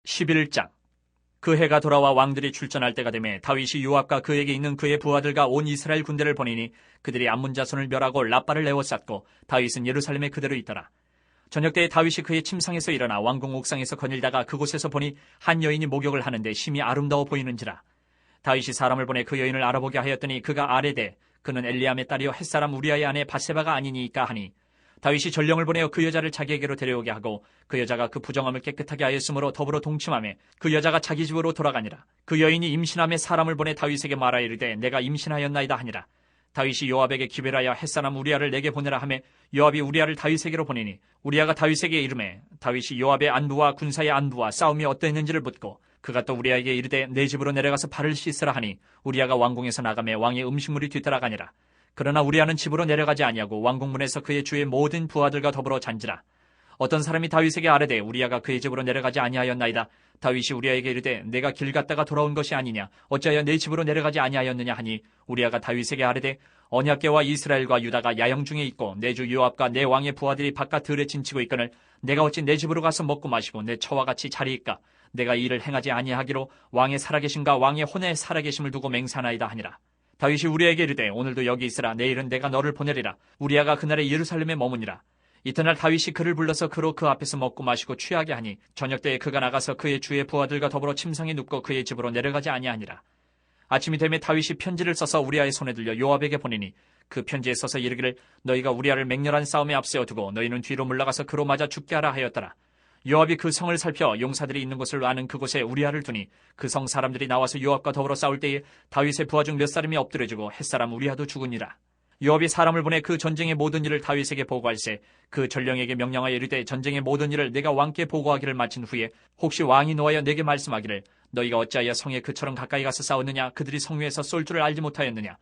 11장. 그 해가 돌아와 왕들이 출전할 때가 되매 다윗이 요압과 그에게 있는 그의 부하들과 온 이스라엘 군대를 보내니 그들이 암몬 자손을 멸하고 라빠를 에워쌌고 다윗은 예루살렘에 그대로 있더라. 저녁 때에 다윗이 그의 침상에서 일어나 왕궁 옥상에서 거닐다가 그곳에서 보니 한 여인이 목욕을 하는데 심히 아름다워 보이는지라. 다윗이 사람을 보내 그 여인을 알아보게 하였더니 그가 아뢰되 그는 엘리암의 딸이요 햇사람 우리아의 아내 밧세바가 아니니까 하니, 다윗이 전령을 보내어 그 여자를 자기에게로 데려오게 하고 그 여자가 그 부정함을 깨끗하게 하였으므로 더불어 동침하며 그 여자가 자기 집으로 돌아가니라. 그 여인이 임신함에 사람을 보내 다윗에게 말하여 이르되 내가 임신하였나이다 하니라. 다윗이 요압에게 기별하여 햇사람 우리아를 내게 보내라 하매 요압이 우리아를 다윗에게로 보내니 우리아가 다윗에게 이르매 다윗이 요압의 안부와 군사의 안부와 싸움이 어떠했는지를 묻고 그가 또 우리아에게 이르되 내 집으로 내려가서 발을 씻으라 하니 우리아가 왕궁에서 나가매 왕의 음식물이 뒤따라가니라. 그러나 우리아는 집으로 내려가지 아니하고 왕궁문에서 그의 주의 모든 부하들과 더불어 잔지라. 어떤 사람이 다윗에게 아뢰되 우리아가 그의 집으로 내려가지 아니하였나이다. 다윗이 우리아에게 이르되 내가 길 갔다가 돌아온 것이 아니냐 어찌하여 내 집으로 내려가지 아니하였느냐 하니 우리아가 다윗에게 아뢰되 언약궤와 이스라엘과 유다가 야영 중에 있고 내 주 요압과 내 왕의 부하들이 바깥 들에 진치고 있거늘 내가 어찌 내 집으로 가서 먹고 마시고 내 처와 같이 자리이까. 내가 이 일을 행하지 아니하기로 왕의 살아계심과 왕의 혼의 살아계심을 두고 맹세하나이다 하니라. 다윗이 우리에게 이르되 오늘도 여기 있으라. 내일은 내가 너를 보내리라. 우리아가 그날에 예루살렘에 머무니라. 이튿날 다윗이 그를 불러서 그로 그 앞에서 먹고 마시고 취하게 하니 저녁 때에 그가 나가서 그의 주의 부하들과 더불어 침상에 눕고 그의 집으로 내려가지 아니하니라. 아침이 되매 다윗이 편지를 써서 우리아의 손에 들려 요압에게 보내니 그 편지에 써서 이르기를 너희가 우리아를 맹렬한 싸움에 앞세워 두고 너희는 뒤로 물러가서 그로 맞아 죽게 하라 하였더라. 요압이 그 성을 살펴 용사들이 있는 곳을 아는 그곳에 우리아를 두니 그 성 사람들이 나와서 요압과 더불어 싸울 때에 다윗의 부하 중 몇 사람이 엎드려지고 햇사람 우리아도 죽으니라. 요압이 사람을 보내 그 전쟁의 모든 일을 다윗에게 보고할세 그 전령에게 명령하여 이르되 전쟁의 모든 일을 내가 왕께 보고하기를 마친 후에 혹시 왕이 노하여 내게 말씀하기를 너희가 어찌하여 성에 그처럼 가까이 가서 싸웠느냐 그들이 성 위에서 쏠 줄을 알지 못하였느냐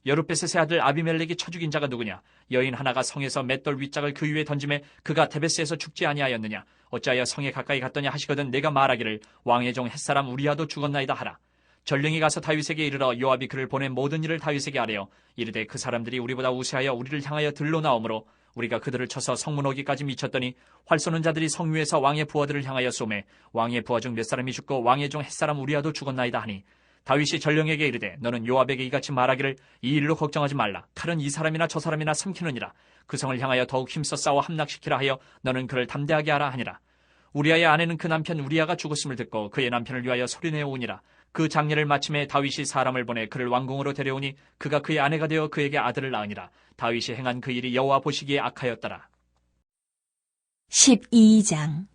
여룻베셋의 아들 아비멜렉이 쳐 죽인 자가 누구냐 여인 하나가 성에서 맷돌 윗짝을 그 위에 던짐에 그가 데베스에서 죽지 아니하였느냐 어찌하여 성에 가까이 갔더냐 하시거든 내가 말하기를 왕의 종 햇사람 우리아도 죽었나이다 하라. 전령이 가서 다윗에게 이르러 요압이 그를 보낸 모든 일을 다윗에게 아뢰어 이르되 그 사람들이 우리보다 우세하여 우리를 향하여 들러 나오므로 우리가 그들을 쳐서 성문 어기까지 미쳤더니 활 쏘는 자들이 성 위에서 왕의 부하들을 향하여 쏘매 왕의 부하 중 몇 사람이 죽고 왕의 종 햇사람 우리아도 죽었나이다 하니 다윗이 전령에게 이르되 너는 요압에게 이같이 말하기를 이 일로 걱정하지 말라. 칼은 이 사람이나 저 사람이나 삼키느니라. 그 성을 향하여 더욱 힘써 싸워 함락시키라 하여 너는 그를 담대하게 하라 하니라. 우리아의 아내는 그 남편 우리아가 죽었음을 듣고 그의 남편을 위하여 소리내어 오니라. 그 장례를 마침에 다윗이 사람을 보내 그를 왕궁으로 데려오니 그가 그의 아내가 되어 그에게 아들을 낳으니라. 다윗이 행한 그 일이 여호와 보시기에 악하였더라. 12장.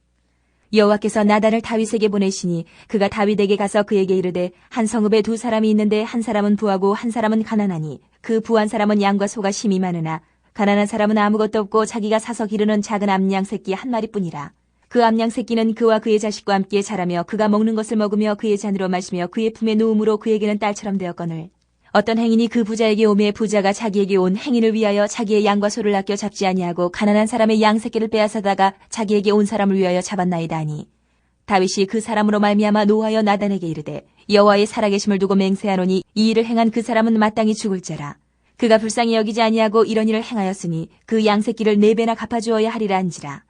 여호와께서 나단을 다윗에게 보내시니 그가 다윗에게 가서 그에게 이르되 한 성읍에 두 사람이 있는데 한 사람은 부하고 한 사람은 가난하니 그 부한 사람은 양과 소가 심히 많으나 가난한 사람은 아무것도 없고 자기가 사서 기르는 작은 암양 새끼 한 마리뿐이라. 그 암양 새끼는 그와 그의 자식과 함께 자라며 그가 먹는 것을 먹으며 그의 잔으로 마시며 그의 품에 누움으로 그에게는 딸처럼 되었거늘 어떤 행인이 그 부자에게 오매 부자가 자기에게 온 행인을 위하여 자기의 양과 소를 아껴 잡지 아니하고 가난한 사람의 양 새끼를 빼앗아다가 자기에게 온 사람을 위하여 잡았나이다 하니 다윗이 그 사람으로 말미암아 노하여 나단에게 이르되 여호와의 살아계심을 두고 맹세하노니 이 일을 행한 그 사람은 마땅히 죽을 자라. 그가 불쌍히 여기지 아니하고 이런 일을 행하였으니 그 양 새끼를 4배나 갚아주어야 하리라 한지라.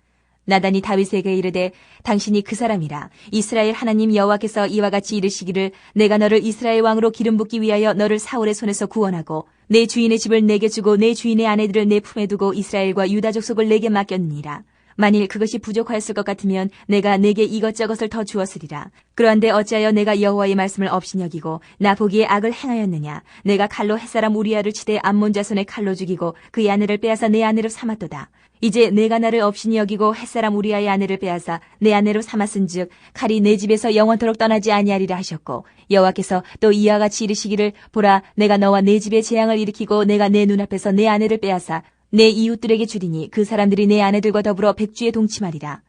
나단이 다윗에게 이르되 당신이 그 사람이라. 이스라엘 하나님 여호와께서 이와 같이 이르시기를 내가 너를 이스라엘 왕으로 기름 붓기 위하여 너를 사울의 손에서 구원하고 내 주인의 집을 내게 주고 내 주인의 아내들을 내 품에 두고 이스라엘과 유다 족속을 내게 맡겼느니라. 만일 그것이 부족하였을 것 같으면 내가 내게 이것저것을 더 주었으리라. 그런데 어찌하여 내가 여호와의 말씀을 업신여기고 나 보기에 악을 행하였느냐. 내가 칼로 햇사람 우리아를 치되 암몬 자손의 칼로 죽이고 그의 아내를 빼앗아 내 아내로 삼았도다. 이제 내가 나를 업신이 여기고 햇사람 우리아의 아내를 빼앗아 내 아내로 삼았은즉 칼이 내 집에서 영원토록 떠나지 아니하리라 하셨고 여호와께서 또 이와 같이 이르시기를 보라 내가 너와 내 집에 재앙을 일으키고 내가 내 눈앞에서 내 아내를 빼앗아 내 이웃들에게 주리니 그 사람들이 내 아내들과 더불어 백주에 동침하리라.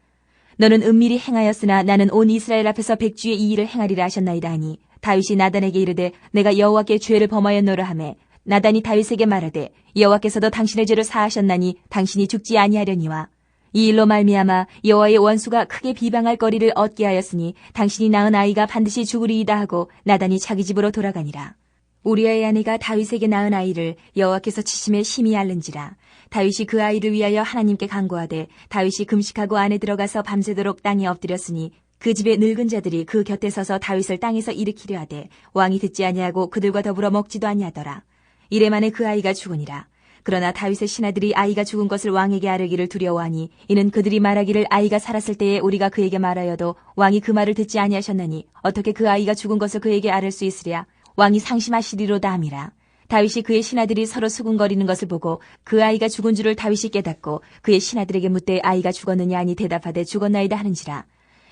너는 은밀히 행하였으나 나는 온 이스라엘 앞에서 백주의 이 일을 행하리라 하셨나이다 하니 다윗이 나단에게 이르되 내가 여호와께 죄를 범하였노라 하매 나단이 다윗에게 말하되 여호와께서도 당신의 죄를 사하셨나니 당신이 죽지 아니하려니와 이 일로 말미암아 여호와의 원수가 크게 비방할 거리를 얻게 하였으니 당신이 낳은 아이가 반드시 죽으리이다 하고 나단이 자기 집으로 돌아가니라. 우리아의 아내가 다윗에게 낳은 아이를 여호와께서 치심에 심히 앓는지라. 다윗이 그 아이를 위하여 하나님께 간구하되 다윗이 금식하고 안에 들어가서 밤새도록 땅에 엎드렸으니 그 집의 늙은 자들이 그 곁에 서서 다윗을 땅에서 일으키려 하되 왕이 듣지 아니하고 그들과 더불어 먹지도 아니하더라. 이래 만에 그 아이가 죽으니라. 그러나 다윗의 신하들이 아이가 죽은 것을 왕에게 아뢰기를 두려워하니 이는 그들이 말하기를 아이가 살았을 때에 우리가 그에게 말하여도 왕이 그 말을 듣지 아니하셨나니 어떻게 그 아이가 죽은 것을 그에게 아뢰 수 있으랴. 왕이 상심하시리로다 함이라. 다윗이 그의 신하들이 서로 수군거리는 것을 보고 그 아이가 죽은 줄을 다윗이 깨닫고 그의 신하들에게 묻되 아이가 죽었느냐 하니 대답하되 죽었나이다 하는지라.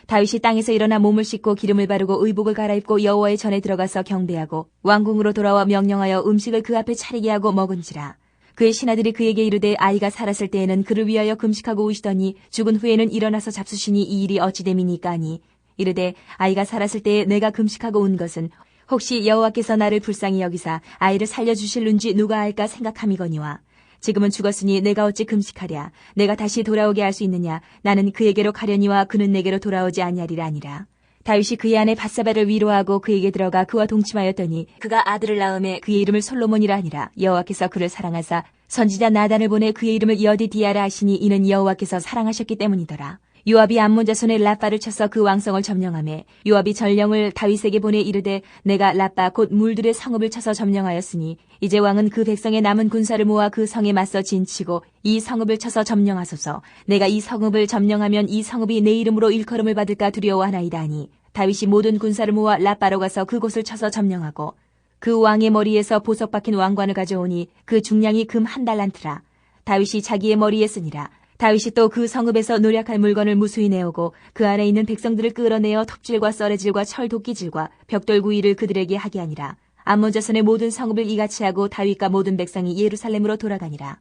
다윗이 땅에서 일어나 몸을 씻고 기름을 바르고 의복을 갈아입고 여호와의 전에 들어가서 경배하고 왕궁으로 돌아와 명령하여 음식을 그 앞에 차리게 하고 먹은지라. 그의 신하들이 그에게 이르되 아이가 살았을 때에는 그를 위하여 금식하고 오시더니 죽은 후에는 일어나서 잡수시니 이 일이 어찌 됨이니까 하니 이르되 아이가 살았을 때에 내가 금식하고 온 것은 혹시 여호와께서 나를 불쌍히 여기사 아이를 살려주실는지 누가 알까 생각함이거니와 지금은 죽었으니 내가 어찌 금식하랴. 내가 다시 돌아오게 할 수 있느냐. 나는 그에게로 가려니와 그는 내게로 돌아오지 아니하리라 아니라. 다윗이 그의 아내 밧세바를 위로하고 그에게 들어가 그와 동침하였더니 그가 아들을 낳음에 그의 이름을 솔로몬이라 하니라. 여호와께서 그를 사랑하사 선지자 나단을 보내 그의 이름을 여디디아라 하시니 이는 여호와께서 사랑하셨기 때문이더라. 요압이 암몬 자손의 라빠를 쳐서 그 왕성을 점령하매 요압이 전령을 다윗에게 보내 이르되 내가 라빠 곧 물들의 성읍을 쳐서 점령하였으니 이제 왕은 그 백성의 남은 군사를 모아 그 성에 맞서 진치고 이 성읍을 쳐서 점령하소서. 내가 이 성읍을 점령하면 이 성읍이 내 이름으로 일컬음을 받을까 두려워하나이다 하니 다윗이 모든 군사를 모아 라빠로 가서 그곳을 쳐서 점령하고 그 왕의 머리에서 보석 박힌 왕관을 가져오니 그 중량이 금 1달란트라. 다윗이 자기의 머리에 쓰니라. 다윗이 또 그 성읍에서 노력할 물건을 무수히 내오고 그 안에 있는 백성들을 끌어내어 톱질과 썰애질과 철 도끼질과 벽돌 구이를 그들에게 하게 하니라. 암몬 자손의 모든 성읍을 이같이 하고 다윗과 모든 백성이 예루살렘으로 돌아가니라.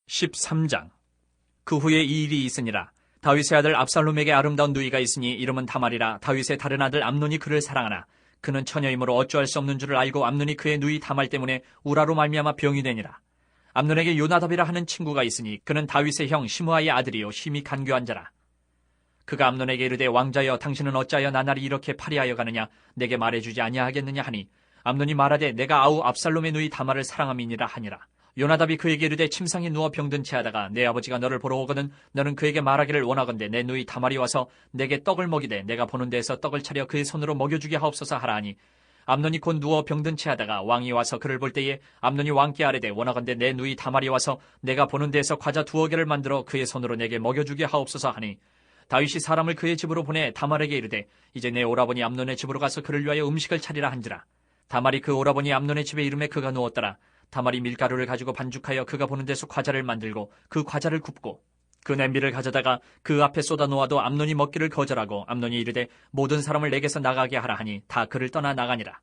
13장. 그 후에 이 일이 있으니라. 다윗의 아들 압살롬에게 아름다운 누이가 있으니 이름은 다말이라. 다윗의 다른 아들 암논이 그를 사랑하나 그는 처녀이므로 어찌할 수 없는 줄을 알고 암논이 그의 누이 다말 때문에 우라로 말미암아 병이 되니라. 암논에게 요나답이라 하는 친구가 있으니 그는 다윗의 형 시므아의 아들이요 힘이 간교한 자라. 그가 암논에게 이르되 왕자여 당신은 어찌하여 나날이 이렇게 파리하여 가느냐. 내게 말해주지 아니하겠느냐 하니 암논이 말하되 내가 아우 압살롬의 누이 다말을 사랑함이니라 하니라. 요나답이 그에게 이르되 침상에 누워 병든 채 하다가 내 아버지가 너를 보러 오거든 너는 그에게 말하기를 원하건대 내 누이 다말이 와서 내게 떡을 먹이되 내가 보는 데에서 떡을 차려 그의 손으로 먹여주게 하옵소서 하라 하니 암논이 곧 누워 병든 채 하다가 왕이 와서 그를 볼 때에 암논이 왕께 아뢰되 원하건대 내 누이 다말이 와서 내가 보는 데에서 과자 2개를 만들어 그의 손으로 내게 먹여주게 하옵소서 하니 다윗이 사람을 그의 집으로 보내 다말에게 이르되 이제 내 오라버니 암논의 집으로 가서 그를 위하여 음식을 차리라 한지라. 다말이 그 오라버니 암논의 집에 이름에 그가 누웠더라. 다말이 밀가루를 가지고 반죽하여 그가 보는 데서 과자를 만들고 그 과자를 굽고 그 냄비를 가져다가 그 앞에 쏟아 놓아도 암논이 먹기를 거절하고 암논이 이르되 모든 사람을 내게서 나가게 하라 하니 다 그를 떠나 나가니라.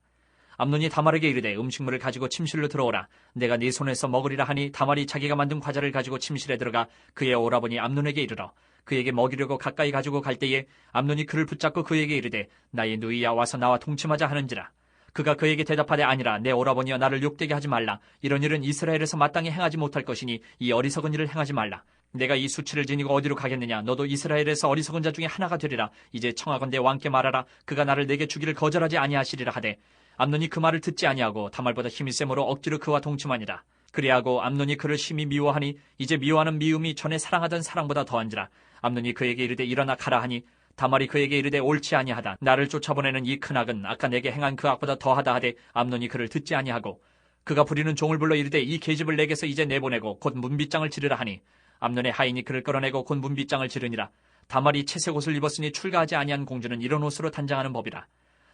암논이 다말에게 이르되 음식물을 가지고 침실로 들어오라. 내가 네 손에서 먹으리라 하니 다말이 자기가 만든 과자를 가지고 침실에 들어가 그의 오라버니 암논에게 이르러 그에게 먹이려고 가까이 가지고 갈 때에 암논이 그를 붙잡고 그에게 이르되 나의 누이야 와서 나와 동침하자 하는지라. 그가 그에게 대답하되 아니라 내 오라버니여 나를 욕되게 하지 말라. 이런 일은 이스라엘에서 마땅히 행하지 못할 것이니 이 어리석은 일을 행하지 말라. 내가 이 수치를 지니고 어디로 가겠느냐. 너도 이스라엘에서 어리석은 자 중에 하나가 되리라. 이제 청하건대 왕께 말하라. 그가 나를 내게 주기를 거절하지 아니하시리라 하되 암논이 그 말을 듣지 아니하고 다말보다 힘이 세므로 억지로 그와 동침하니라. 그리하고 암논이 그를 심히 미워하니 이제 미워하는 미움이 전에 사랑하던 사랑보다 더한지라. 암논이 그에게 이르되 일어나 가라 하니 다말이 그에게 이르되 옳지 아니하다. 나를 쫓아보내는 이 큰 악은 아까 내게 행한 그 악보다 더하다 하되 암논이 그를 듣지 아니하고 그가 부리는 종을 불러 이르되 이 계집을 내게서 이제 내보내고 곧 문빗장을 지르라 하니 암논의 하인이 그를 끌어내고 곧 문빗장을 지르니라. 다말이 채색 옷을 입었으니 출가하지 아니한 공주는 이런 옷으로 단장하는 법이라.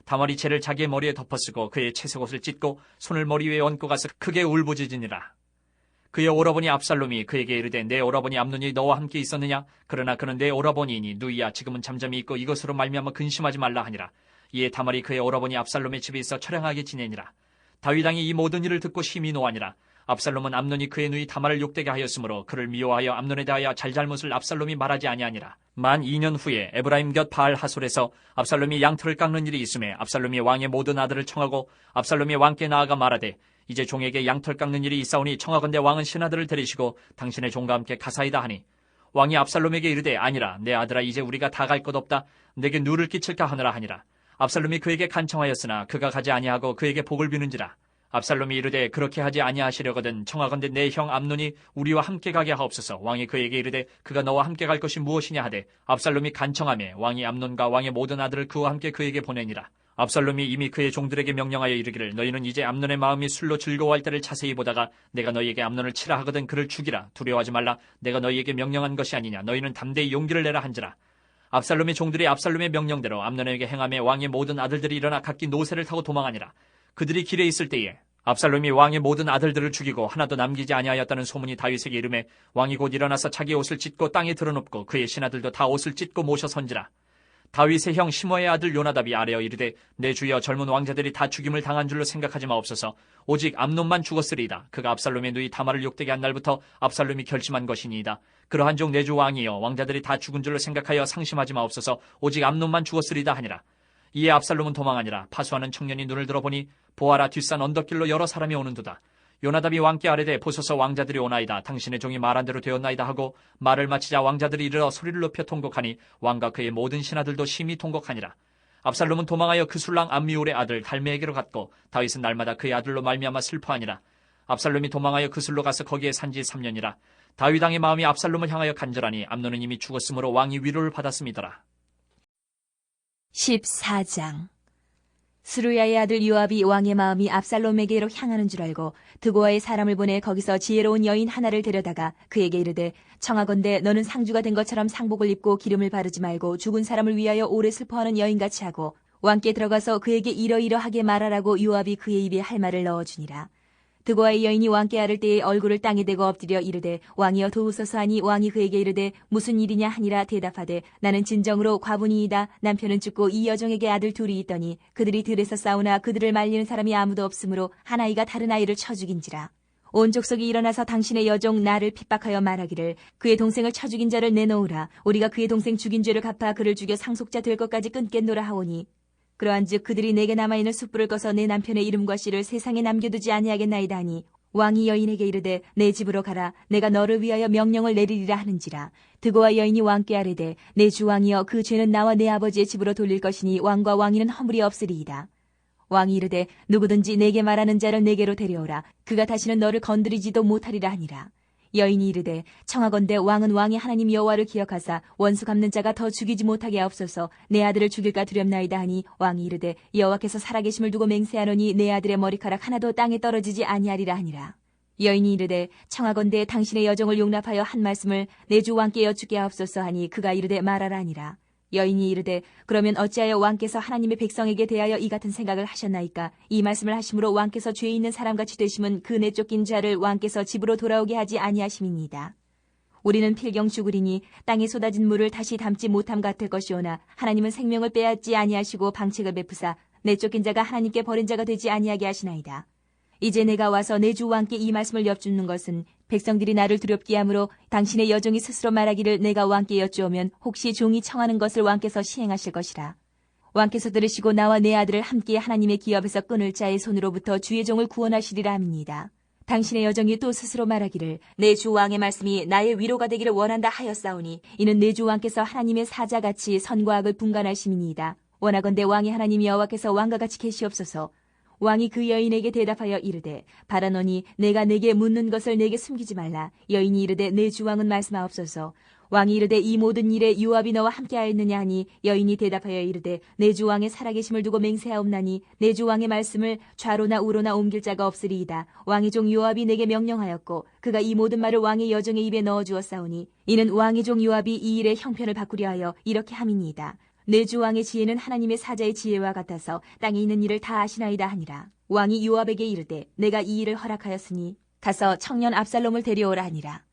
다말이 채를 자기의 머리에 덮어쓰고 그의 채색 옷을 찢고 손을 머리 위에 얹고 가서 크게 울부짖으니라. 그의 오라버니 압살롬이 그에게 이르되 내 오라버니 암논이 너와 함께 있었느냐? 그러나 그는 내 오라버니이니 누이야 지금은 잠잠히 있고 이것으로 말미암아 근심하지 말라 하니라. 이에 다말이 그의 오라버니 압살롬의 집에 있어 처량하게 지내니라. 다윗 왕이 이 모든 일을 듣고 심히 노하니라. 압살롬은 암논이 그의 누이 다말을 욕되게 하였으므로 그를 미워하여 암논에 대하여 잘잘못을 압살롬이 말하지 아니하니라. 만 2년 후에 에브라임 곁 바알 하솔에서 압살롬이 양털을 깎는 일이 있음에 압살롬이 왕의 모든 아들을 청하고 압살롬이 왕께 나아가 말하되 이제 종에게 양털 깎는 일이 있사오니 청하건대 왕은 신하들을 데리시고 당신의 종과 함께 가사이다 하니 왕이 압살롬에게 이르되 아니라 내 아들아 이제 우리가 다 갈 것 없다. 내게 누를 끼칠까 하느라 하니라. 압살롬이 그에게 간청하였으나 그가 가지 아니하고 그에게 복을 비는지라. 압살롬이 이르되 그렇게 하지 아니하시려거든 청하건대 내 형 암논이 우리와 함께 가게 하옵소서. 왕이 그에게 이르되 그가 너와 함께 갈 것이 무엇이냐 하되 압살롬이 간청하매 왕이 암논과 왕의 모든 아들을 그와 함께 그에게 보내니라. 압살롬이 이미 그의 종들에게 명령하여 이르기를 너희는 이제 암논의 마음이 술로 즐거워할 때를 자세히 보다가 내가 너희에게 암논을 치라 하거든 그를 죽이라. 두려워하지 말라. 내가 너희에게 명령한 것이 아니냐. 너희는 담대히 용기를 내라 한지라. 압살롬의 종들이 압살롬의 명령대로 암논에게 행하며 왕의 모든 아들들이 일어나 각기 노새를 타고 도망하니라. 그들이 길에 있을 때에 압살롬이 왕의 모든 아들들을 죽이고 하나도 남기지 아니하였다는 소문이 다윗에게 이르매 왕이 곧 일어나서 자기 옷을 찢고 땅에 드러눕고 그의 신하들도 다 옷을 찢고 모셔 선지라. 다윗의 형 시므의 아들 요나답이 아뢰어 이르되 내 주여 젊은 왕자들이 다 죽임을 당한 줄로 생각하지 마옵소서. 오직 암논만 죽었으리이다. 그가 압살롬의 누이 다말을 욕되게 한 날부터 압살롬이 결심한 것이니이다. 그러한 종 내 주 왕이여 왕자들이 다 죽은 줄로 생각하여 상심하지 마옵소서. 오직 암논만 죽었으리이다 하니라. 이에 압살롬은 도망하니라. 파수하는 청년이 눈을 들어보니 보아라 뒷산 언덕길로 여러 사람이 오는도다. 요나답이 왕께 아뢰되 보소서 왕자들이 오나이다. 당신의 종이 말한 대로 되었나이다 하고 말을 마치자 왕자들이 이르러 소리를 높여 통곡하니 왕과 그의 모든 신하들도 심히 통곡하니라. 압살롬은 도망하여 그 술랑 암미울의 아들 갈메에게로 갔고 다윗은 날마다 그의 아들로 말미암아 슬퍼하니라. 압살롬이 도망하여 그 술로 가서 거기에 산지 3년이라. 다윗 왕의 마음이 압살롬을 향하여 간절하니 암논은 이미 죽었으므로 왕이 위로를 받았음이더라. 14장. 스루야의 아들 요압이 왕의 마음이 압살롬에게로 향하는 줄 알고 드고아의 사람을 보내 거기서 지혜로운 여인 하나를 데려다가 그에게 이르되 청하건대 너는 상주가 된 것처럼 상복을 입고 기름을 바르지 말고 죽은 사람을 위하여 오래 슬퍼하는 여인같이 하고 왕께 들어가서 그에게 이러이러하게 말하라고 요압이 그의 입에 할 말을 넣어주니라. 드고아의 여인이 왕께 아를 때에 얼굴을 땅에 대고 엎드려 이르되 왕이여 도우소서 하니 왕이 그에게 이르되 무슨 일이냐 하니라. 대답하되 나는 진정으로 과부니이다. 남편은 죽고 이 여종에게 아들 둘이 있더니 그들이 들에서 싸우나 그들을 말리는 사람이 아무도 없으므로 한 아이가 다른 아이를 쳐 죽인지라. 온 족속이 일어나서 당신의 여종 나를 핍박하여 말하기를 그의 동생을 쳐 죽인 자를 내놓으라. 우리가 그의 동생 죽인 죄를 갚아 그를 죽여 상속자 될 것까지 끊겠노라 하오니 그러한즉 그들이 내게 남아있는 숯불을 꺼서 내 남편의 이름과 씨를 세상에 남겨두지 아니하겠나이다 하니 왕이 여인에게 이르되 내 집으로 가라. 내가 너를 위하여 명령을 내리리라 하는지라. 드고와 여인이 왕께 아뢰되 내 주 왕이여 그 죄는 나와 내 아버지의 집으로 돌릴 것이니 왕과 왕위는 허물이 없으리이다. 왕이 이르되 누구든지 내게 말하는 자를 내게로 데려오라. 그가 다시는 너를 건드리지도 못하리라 하니라. 여인이 이르되 청하건대 왕은 왕의 하나님 여호와를 기억하사 원수 갚는 자가 더 죽이지 못하게 하옵소서. 내 아들을 죽일까 두렵나이다 하니 왕이 이르되 여호와께서 살아계심을 두고 맹세하노니 내 아들의 머리카락 하나도 땅에 떨어지지 아니하리라 하니라. 여인이 이르되 청하건대 당신의 여종을 용납하여 한 말씀을 내 주 왕께 여쭙게 하옵소서 하니 그가 이르되 말하라 하니라. 여인이 이르되 그러면 어찌하여 왕께서 하나님의 백성에게 대하여 이 같은 생각을 하셨나이까? 이 말씀을 하심으로 왕께서 죄 있는 사람같이 되심은 그 내쫓긴 자를 왕께서 집으로 돌아오게 하지 아니하심이니이다. 우리는 필경 죽으리니 땅에 쏟아진 물을 다시 담지 못함 같을 것이오나 하나님은 생명을 빼앗지 아니하시고 방책을 베푸사 내쫓긴 자가 하나님께 버린 자가 되지 아니하게 하시나이다. 이제 내가 와서 내 주 왕께 이 말씀을 여쭙는 것은 백성들이 나를 두렵게 하므로 당신의 여종이 스스로 말하기를 내가 왕께 여쭈오면 혹시 종이 청하는 것을 왕께서 시행하실 것이라. 왕께서 들으시고 나와 내 아들을 함께 하나님의 기업에서 끊을 자의 손으로부터 주의 종을 구원하시리라 함이니이다. 당신의 여종이 또 스스로 말하기를 내 주 왕의 말씀이 나의 위로가 되기를 원한다 하였사오니 이는 내 주 왕께서 하나님의 사자같이 선과 악을 분간하심이니이다. 원하건대 왕의 하나님 여호와께서 왕과 같이 계시옵소서. 왕이 그 여인에게 대답하여 이르되 바라노니 내가 내게 묻는 것을 내게 숨기지 말라. 여인이 이르되 내 주 왕은 말씀하옵소서. 왕이 이르되 이 모든 일에 요압이 너와 함께하였느냐 하니 여인이 대답하여 이르되 내 주 왕의 살아계심을 두고 맹세하옵나니 내 주 왕의 말씀을 좌로나 우로나 옮길 자가 없으리이다. 왕의 종 요압이 내게 명령하였고 그가 이 모든 말을 왕의 여종의 입에 넣어주었사오니 이는 왕의 종 요압이 이 일의 형편을 바꾸려 하여 이렇게 함이니이다. 내 주 왕의 지혜는 하나님의 사자의 지혜와 같아서 땅에 있는 일을 다 아시나이다 하니라. 왕이 요압에게 이르되 내가 이 일을 허락하였으니 가서 청년 압살롬을 데려오라 하니라.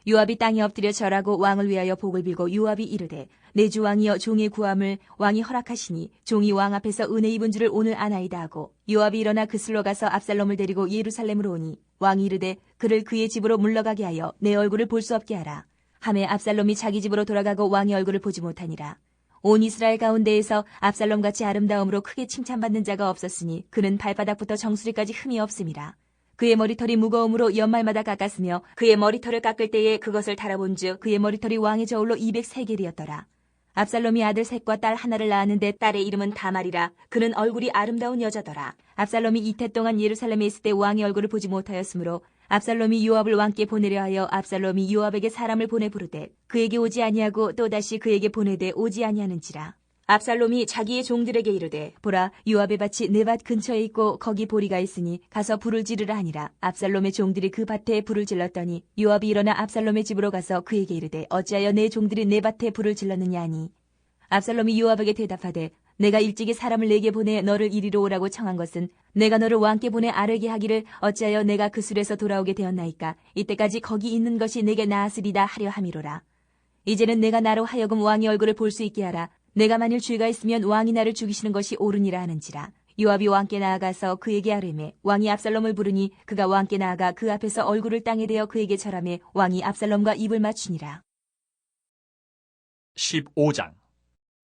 요압이 땅에 엎드려 절하고 왕을 위하여 복을 빌고 요압이 이르되 내 주 왕이여 종의 구함을 왕이 허락하시니 종이 왕 앞에서 은혜 입은 줄을 오늘 아나이다 하고 요압이 일어나 그슬로 가서 압살롬을 데리고 예루살렘으로 오니 왕이 이르되 그를 그의 집으로 물러가게 하여 내 얼굴을 볼 수 없게 하라. 하매 압살롬이 자기 집으로 돌아가고 왕의 얼굴을 보지 못하니라. 온 이스라엘 가운데에서 압살롬같이 아름다움으로 크게 칭찬받는 자가 없었으니 그는 발바닥부터 정수리까지 흠이 없음이라. 그의 머리털이 무거움으로 연말마다 깎았으며 그의 머리털을 깎을 때에 그것을 달아본즉 그의 머리털이 왕의 저울로 200세겔이었더라. 압살롬이 아들 셋과 딸 하나를 낳았는데 딸의 이름은 다말이라. 그는 얼굴이 아름다운 여자더라. 압살롬이 이태 동안 예루살렘에 있을 때 왕의 얼굴을 보지 못하였으므로 압살롬이 요압을 왕께 보내려 하여 압살롬이 요압에게 사람을 보내 부르되 그에게 오지 아니하고 또다시 그에게 보내되 오지 아니하는지라. 압살롬이 자기의 종들에게 이르되 보라, 요압의 밭이 내 밭 근처에 있고 거기 보리가 있으니 가서 불을 지르라 하니라. 압살롬의 종들이 그 밭에 불을 질렀더니 요압이 일어나 압살롬의 집으로 가서 그에게 이르되 어찌하여 내 종들이 내 밭에 불을 질렀느냐 하니 압살롬이 요압에게 대답하되 내가 일찍이 사람을 내게 보내 너를 이리로 오라고 청한 것은 내가 너를 왕께 보내 아뢰게 하기를 어찌하여 내가 그 술에서 돌아오게 되었나이까. 이때까지 거기 있는 것이 내게 나았으리다 하려 함이로라. 이제는 내가 나로 하여금 왕의 얼굴을 볼 수 있게 하라. 내가 만일 죄가 있으면 왕이 나를 죽이시는 것이 옳으니라 하는지라. 요압이 왕께 나아가서 그에게 아뢰매 왕이 압살롬을 부르니 그가 왕께 나아가 그 앞에서 얼굴을 땅에 대어 그에게 절하매 왕이 압살롬과 입을 맞추니라. 15장.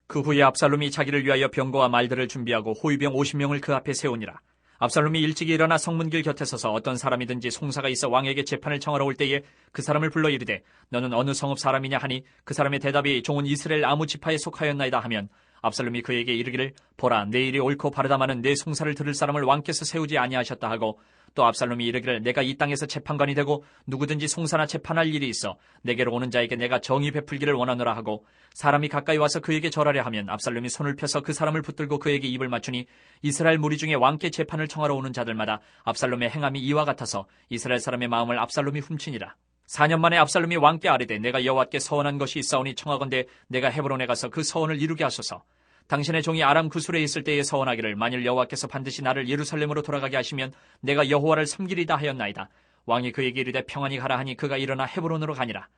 그 후에 압살롬이 자기를 위하여 병거와 말들을 준비하고 호위병 50명을 그 앞에 세우니라. 압살롬이 일찍이 일어나 성문길 곁에 서서 어떤 사람이든지 송사가 있어 왕에게 재판을 청하러 올 때에 그 사람을 불러 이르되 너는 어느 성읍 사람이냐 하니 그 사람의 대답이 종은 이스라엘 아무 지파에 속하였나이다 하면 압살롬이 그에게 이르기를 보라, 내 일이 옳고 바르다마는 내 송사를 들을 사람을 왕께서 세우지 아니하셨다 하고 또 압살롬이 이르기를 내가 이 땅에서 재판관이 되고 누구든지 송사나 재판할 일이 있어 내게로 오는 자에게 내가 정의 베풀기를 원하노라 하고 사람이 가까이 와서 그에게 절하려 하면 압살롬이 손을 펴서 그 사람을 붙들고 그에게 입을 맞추니 이스라엘 무리 중에 왕께 재판을 청하러 오는 자들마다 압살롬의 행함이 이와 같아서 이스라엘 사람의 마음을 압살롬이 훔치니라. 4년 만에 압살롬이 왕께 아뢰되 내가 여호와께 서원한 것이 있사오니 청하건대 내가 헤브론에 가서 그 서원을 이루게 하소서. 당신의 종이 아람 구술에 있을 때에 서원하기를 만일 여호와께서 반드시 나를 예루살렘으로 돌아가게 하시면 내가 여호와를 섬기리다 하였나이다. 왕이 그에게 이르되 평안히 가라 하니 그가 일어나 헤브론으로 가니라.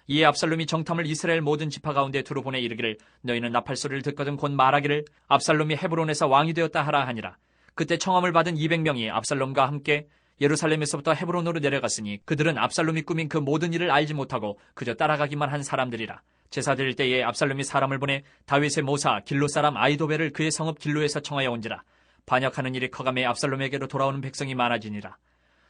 이에 압살롬이 정탐을 이스라엘 모든 지파 가운데 두루 보내 이르기를 너희는 나팔 소리를 듣거든 곧 말하기를 압살롬이 헤브론에서 왕이 되었다 하라 하니라. 그때 청함을 받은 200명이 압살롬과 함께 예루살렘에서부터 헤브론으로 내려갔으니 그들은 압살롬이 꾸민 그 모든 일을 알지 못하고 그저 따라가기만 한 사람들이라. 제사 드릴 때에 압살롬이 사람을 보내 다윗의 모사 길로 사람 아이도벨을 그의 성읍 길로에서 청하여 온지라. 반역하는 일이 커가매 압살롬에게로 돌아오는 백성이 많아지니라.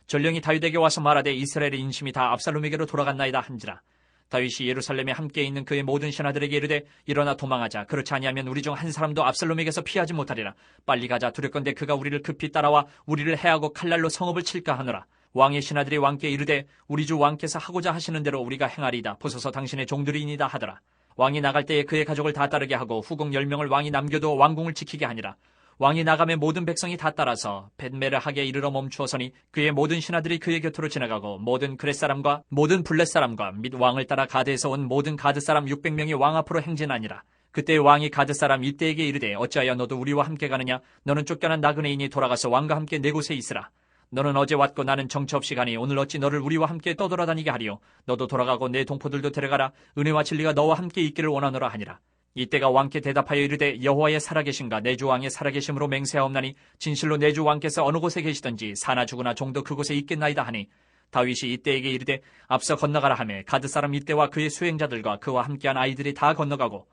전령이 다윗에게 와서 말하되 이스라엘의 인심이 다 압살롬에게로 돌아갔나이다 한지라. 다윗이 예루살렘에 함께 있는 그의 모든 신하들에게 이르되 일어나 도망하자. 그렇지 아니하면 우리 중 한 사람도 압살롬에게서 피하지 못하리라. 빨리 가자. 두렵건대 그가 우리를 급히 따라와 우리를 해하고 칼날로 성읍을 칠까 하노라. 왕의 신하들이 왕께 이르되 우리 주 왕께서 하고자 하시는 대로 우리가 행하리이다. 보소서 당신의 종들이니이다 하더라. 왕이 나갈 때에 그의 가족을 다 따르게 하고 후궁 10명을 왕이 남겨두어 왕궁을 지키게 하니라. 왕이 나가매 모든 백성이 다 따라서 벳메르하게 이르러 멈추어서니 그의 모든 신하들이 그의 곁으로 지나가고 모든 그렛 사람과 모든 블렛 사람과 및 왕을 따라 가드에서 온 모든 가드 사람 600명이 왕 앞으로 행진하니라. 그때 왕이 가드 사람 이때에게 이르되 어찌하여 너도 우리와 함께 가느냐? 너는 쫓겨난 나그네이니 돌아가서 왕과 함께 네 곳에 있으라. 너는 어제 왔고 나는 정처 없이 가니 오늘 어찌 너를 우리와 함께 떠돌아다니게 하리요? 너도 돌아가고 내 동포들도 데려가라. 은혜와 진리가 너와 함께 있기를 원하노라 하니라. 이때가 왕께 대답하여 이르되 여호와의 살아계신가 내 주 왕의 살아계심으로 맹세하옵나니 진실로 내 주 왕께서 어느 곳에 계시든지 사나 죽으나 종도 그곳에 있겠나이다 하니 다윗이 이때에게 이르되 앞서 건너가라 하매 가드 사람 이때와 그의 수행자들과 그와 함께한 아이들이 다 건너가고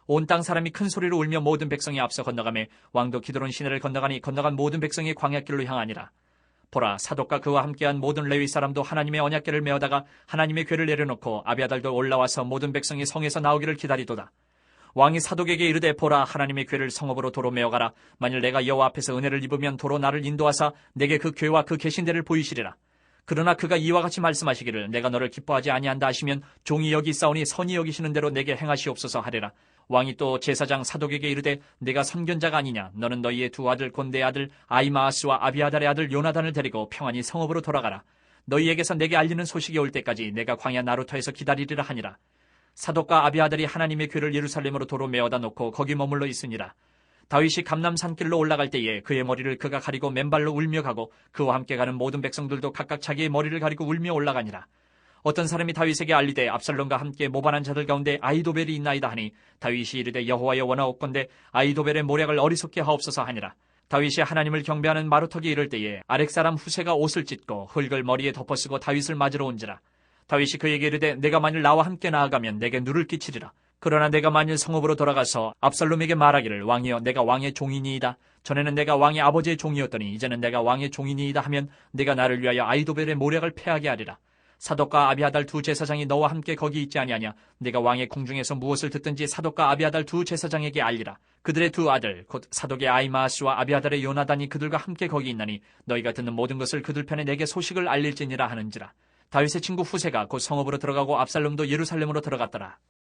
온 땅 사람이 큰 소리로 울며 모든 백성이 앞서 건너가매 왕도 기드론 시내를 건너가니 건너간 모든 백성이 광야길로 향하니라. 보라, 사독과 그와 함께한 모든 레위 사람도 하나님의 언약궤를 메어다가 하나님의 궤를 내려놓고 아비아달도 올라와서 모든 백성이 성에서 나오기를 기다리도다. 왕이 사독에게 이르되 보라, 하나님의 궤를 성읍으로 도로 메어가라. 만일 내가 여호와 앞에서 은혜를 입으면 도로 나를 인도하사 내게 그 궤와 그 계신대를 보이시리라. 그러나 그가 이와 같이 말씀하시기를 내가 너를 기뻐하지 아니한다 하시면 종이 여기 있사오니 선히 여기시는 대로 내게 행하시옵소서 하리라. 왕이 또 제사장 사독에게 이르되 내가 선견자가 아니냐? 너는 너희의 두 아들 곧 내 아들 아히마아스와 아비아달의 아들 요나단을 데리고 평안히 성읍으로 돌아가라. 너희에게서 내게 알리는 소식이 올 때까지 내가 광야 나루터에서 기다리리라 하니라. 사독과 아비아달이 하나님의 궤를 예루살렘으로 도로 메어다 놓고 거기 머물러 있으니라. 다윗이 감람 산길로 올라갈 때에 그의 머리를 그가 가리고 맨발로 울며 가고 그와 함께 가는 모든 백성들도 각각 자기의 머리를 가리고 울며 올라가니라. 어떤 사람이 다윗에게 알리되 압살롬과 함께 모반한 자들 가운데 아히도벨이 있나이다 하니 다윗이 이르되 여호와여 원하옵건대 아히도벨의 모략을 어리석게 하옵소서 하니라. 다윗이 하나님을 경배하는 마루턱에 이를 때에 아렉 사람 후세가 옷을 찢고 흙을 머리에 덮어쓰고 다윗을 맞으러 온지라. 다윗이 그에게 이르되 내가 만일 나와 함께 나아가면 내게 누를 끼치리라. 그러나 내가 만일 성읍으로 돌아가서 압살롬에게 말하기를 왕이여 내가 왕의 종이니이다. 전에는 내가 왕의 아버지의 종이었더니 이제는 내가 왕의 종이니이다 하면 내가 나를 위하여 아히도벨의 모략을 패하게 하리라. 사독과 아비아달 두 제사장이 너와 함께 거기 있지 아니하냐? 네가 왕의 궁중에서 무엇을 듣든지 사독과 아비아달 두 제사장에게 알리라. 그들의 두 아들 곧 사독의 아히마아스와 아비아달의 요나단이 그들과 함께 거기 있나니 너희가 듣는 모든 것을 그들 편에 내게 소식을 알릴지니라 하는지라. 다윗의 친구 후세가 곧 성읍으로 들어가고 압살롬도 예루살렘으로 들어갔더라.